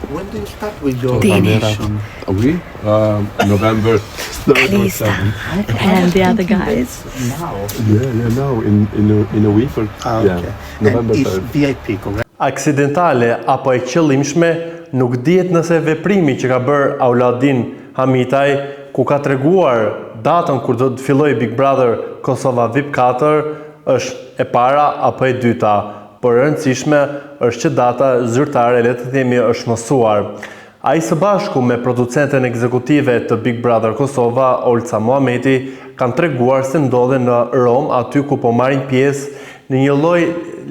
When do you start with your Danish. animation? We? November. Kalista and the other guys. Now. Yeah, now in a week or Okay. November And it's 3rd. VIP, correct? Aksidentale apo e qëllimshme nuk dihet nëse veprimi që ka bërë Auladin Hamitaj, ku ka treguar datën kur do të fillojë Big Brother Kosova VIP 4, është e para apo e dyta, por e rëndësishme është që data zyrtare, le të themi, është mësuar. Ai së bashku me producenten ekzekutive të Big Brother Kosova, Olca Muhameti, kanë treguar se ndodhen në Rom, aty ku po marrin pjesë në një lloj,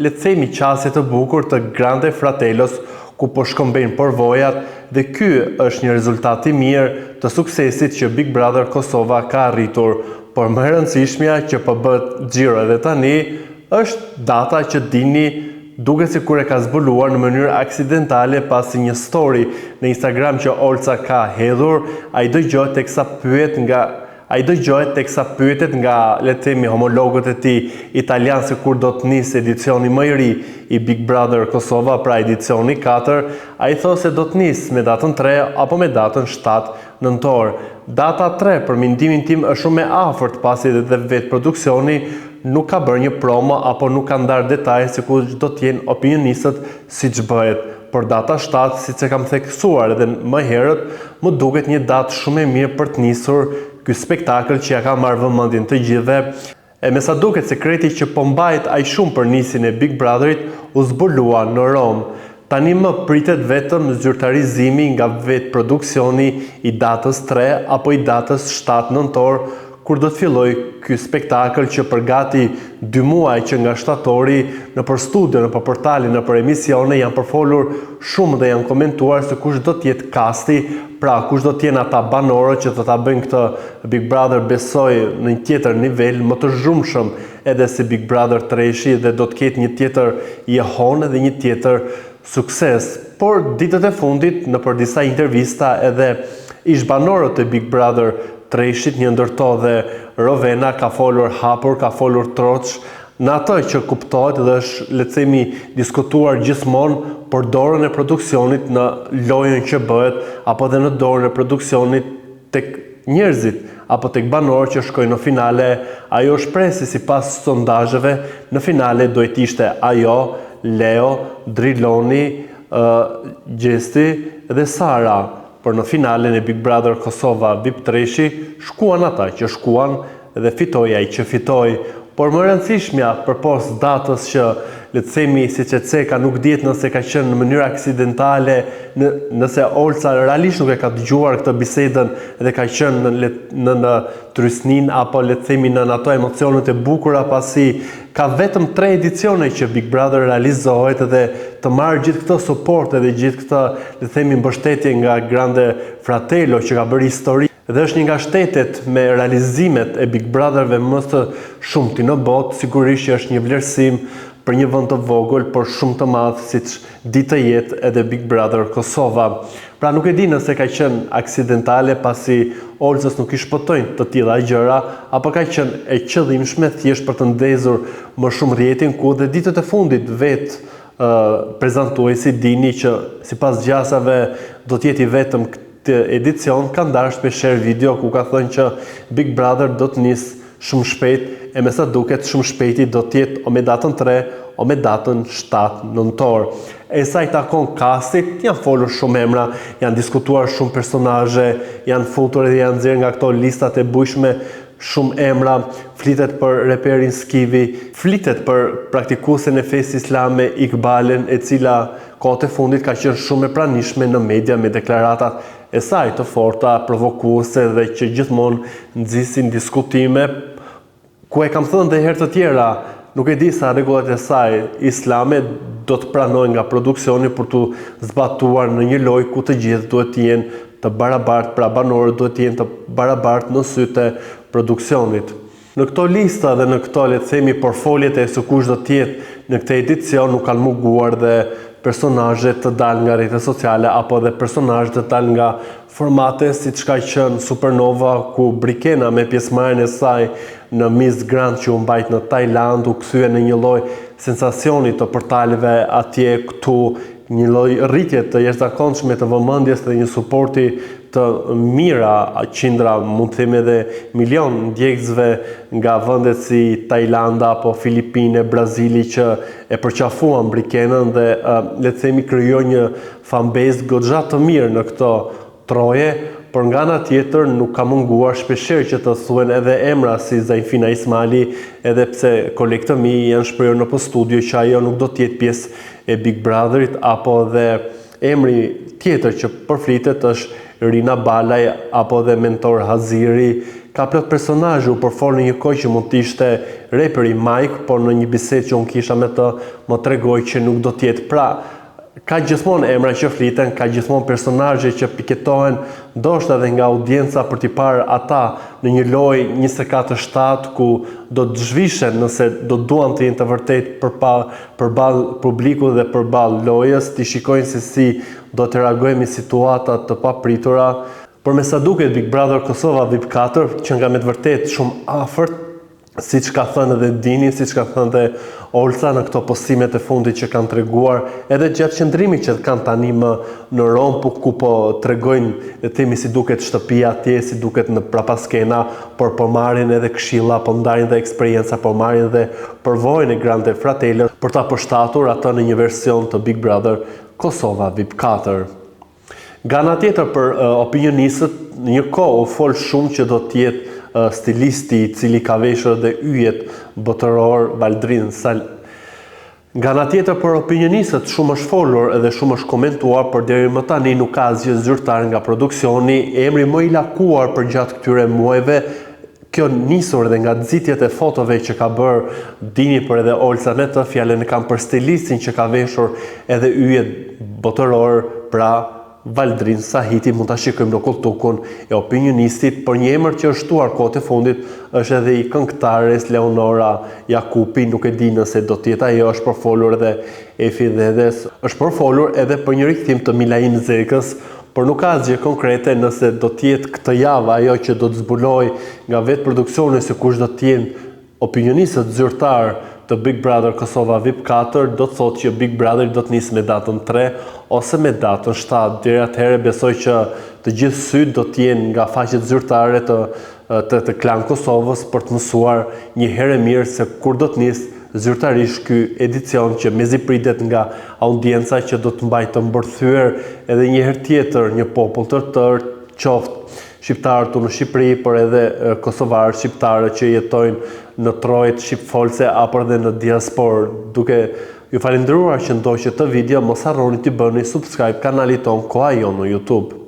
le të themi, qasje të bukur të Grande Fratellos, ku po shkëmbejnë përvojat, dhe ky është një rezultat i mirë të suksesit që Big Brother Kosova ka arritur. Por më e rëndësishmja që po bëhet xhiro edhe tani është data që dini, duke si kur e ka zbuluar në mënyrë aksidentale pasi një story në Instagram që Olca ka hedhur, ai dëgjohet teksa pyetet nga, le të themi, homologët e tij italian se kur do të nisë edicioni më i ri i Big Brother Kosova, pra edicioni 4, ai thosë se do të nisë me datën 3 apo me datën 7 nëntor. Data 3 për mendimin tim është shumë e afërt pasi edhe vetë produksioni nuk ka bërë një promo apo nuk ka ndarë detaje se ku do të jenë opinionistët siç bëhet. Por data 7, siç e kam theksuar edhe më herët, më duket një datë shumë e mirë për të nisur ky spektakël që ja ka marrë vëmendjen të gjithëve. E me sa duket, sekreti që po mbajt aq shumë për nisjen e Big Brotherit u zbulua në Rom. Tani më pritet vetëm zyrtarizimi nga vetë produksioni i datës 3 apo i datës 7 nëntor, kur do të filloj ky spektakël që për gati 2 muaj që nga shtatori në për studio, në për portale, në për emisione janë përfolur shumë dhe janë komentuar se kush do të jetë kasti, pra kush do të jenë ata banorë që do ta bëjnë këtë Big Brother, besoj në një tjetër nivel më të zhurmshëm edhe si Big Brother Treshi, dhe do të ketë një tjetër jehon dhe një tjetër sukses. Por ditët e fundit në për disa intervista edhe ish banorët e Big Brother Treshit, një ndërto dhe Rovena, ka folur hapur, ka folur troç në atë që kuptohet dhe është, le të themi, diskutuar gjithmonë për dorën e produksionit në lojën që bëhet, apo dhe në dorën e produksionit tek njerëzit apo tek banorët që shkojnë në finale. Ajo shpresi sipas sondazheve në finale do të ishte ajo, Leo, Driloni, Gjesti dhe Sara. Por në finalen e Big Brother Kosova VIP Treshi shkuan ata që shkuan dhe fitoi ai që fitoi. Por më rëndësishmja përpos datës që, le të themi, siç e ceka, nuk dihet nëse ka qenë në mënyrë aksidentale, nëse Olca realisht nuk e ka dëgjuar këtë bisedën dhe ka qenë në trysnin apo, le të themi, në ato emocionet e bukura, pasi ka vetëm 3 edicione që Big Brother realizohet dhe të marrë gjithë këtë suport edhe gjithë këtë, le të themi, mbështetje nga Grande Fratello që ka bërë histori. Dhe është një nga shtetet me realizimet e Big Brotherve më të shumti në botë, sigurisht që është një vlerësim për një vend të vogël, por shumë të madh, siç di të jetë edhe Big Brother Kosova. Pra nuk e di nëse ka qenë aksidentale pasi Olcës nuk i shpëtojnë të tilla gjëra, apo ka qenë e qëllimshme thjesht për të ndezur më shumë rrjetin, ku dhe ditët e fundit vetë prezantuesi dini që sipas gjasave do të jeti vetëm edicion, ka ndarë shpeshherë video ku ka thënë që Big Brother do të nisë shumë shpejt, e me sa duket shumë shpejti do të jetë o me datën 3 o me datën 7 nëntor. E sa i takon castit, janë folur shumë emra, janë diskutuar shumë personazhe, janë futur edhe janë nxjerrë nga këto listat e bujshme shumë emra, flitet për reperin Skivi, flitet për praktikuesen e fesë islame Iqbalen, e cila kohët e fundit ka qenë shumë e pranishme në media me deklaratat e saj të forta, provokuese dhe që gjithmonë nxisin diskutime, ku e kam thënë dhe herë të tjera, nuk e di sa rregullat e saj islame do të pranojnë nga produksioni për të zbatuar në një lojë ku të gjithë duhet të jenë të barabartë, pra banorët duhet të jenë të barabartë në sytë e produksionit. Në këto lista dhe në këto, le të themi, portfoljet e së kush do të jetë në këtë edicion nuk kanë munguar dhe personazhe të dalë nga rrjetet sociale apo dhe personazhe të dalë nga formate siç ka qenë Supernova, ku Brikena me pjesëmarrjen e saj në Miss Grand që u mbajt në Tajland u kthye në një lloj sensacioni të portaleve atje këtu, një lloj rritje të jashtëzakonshme të vëmendjes dhe një suporti të mira, qindra, mund të themi edhe milion ndjekësve nga vendet si Tajlanda apo Filipine, Brazili që e përqafuan Brikenën dhe le të themi krijoi një fanbase goxha të mirë në këto troje, por nga ana tjetër nuk ka munguar shpeshherë që të thuhen edhe emra si Zaifina Ismaili, edhe pse kolegët e mi janë shprehur në studio që ajo nuk do të jetë pjesë e Big Brotherit, apo dhe emri tjetër që përflitet është Rina Balaj apo dhe mentor Haziri. Ka plot personazhe u përfol në një kohë që mund të ishte raperi Mike, por në një bisedë që unë kisha me të më tregoi që nuk do të jetë. Pra, ka gjithmonë emra që fliten, ka gjithmonë personazhe që piketohen ndoshta edhe nga audienca për t'i parë ata në një lojë 24/7 ku do të zhvishen nëse do duan të jenë të vërtet përballë publikut dhe përballë lojës, t'i shikojnë se si do të reagojnë në situata të papritura. Por me sa duket Big Brother Kosova VIP 4 që nga me të vërtet shumë afërt, siç ka thënë edhe Dini, siç ka thënë edhe Olca në këto postimet e fundit që kanë treguar, edhe gjatë qëndrimit që kanë tani më në Rom, ku po tregojnë le të themi si duket shtëpia atje, si duket në prapaskena, por po marrin edhe këshilla, po ndarrin dhe eksperjenca, po marrin dhe përvojën e Grande Fratello për ta përshtatur atë në një version të Big Brother Kosova VIP 4. Nga ana tjetër për opinionistët, në një kohë u fol shumë që do të jetë stilisti i cili ka veshur dhe yjet botëror Valdrin Sal. Nga ana tjetër për opinionistët shumë është folur edhe shumë është komentuar, por deri më tani nuk ka asgjë zyrtar nga produksioni. Emri më i lakuar për gjatë këtyre muajve, kjo nisur edhe nga nxitjet e fotove që ka bërë Dini për edhe Olca me të, fjalën e kam për stilistin që ka veshur edhe yjet botëror, pra Valdrin Sahiti, mund ta shikojmë në koltukun e opinionistit, por një emër që është shtuar kohët e fundit është edhe i këngëtares Leonora Jakupi, nuk e di nëse do të jetë ajo, është përfolur edhe Efi Dhedes, është përfolur edhe për një rikthim të Milain Zekës, por nuk ka asgjë konkrete nëse do të jetë këtë javë ajo që do të zbuloj nga vetë produksioni se kush do të jenë opinionistët zyrtar të Big Brother Kosova VIP 4, do të thotë që Big Brother do të nisë me datën 3 ose me datën 7. Deri atëherë besoj që të gjithë syt do të jenë nga faqet zyrtare të Klan Kosovës për të mësuar një herë mirë se kur do të nisë zyrtarisht ky edicion që mezi pritet nga audienca që do të mbajë të mbërthyer edhe një herë tjetër një popull të tërë, qoftë shqiptarët në Shqipëri, por edhe kosovarët shqiptarë që jetojnë në trojt shqipfolse apo edhe në diasporë. Duke ju falendëruar që ndoqët të video, mos harroni të bëni subscribe kanalit ton Koha Jon në YouTube.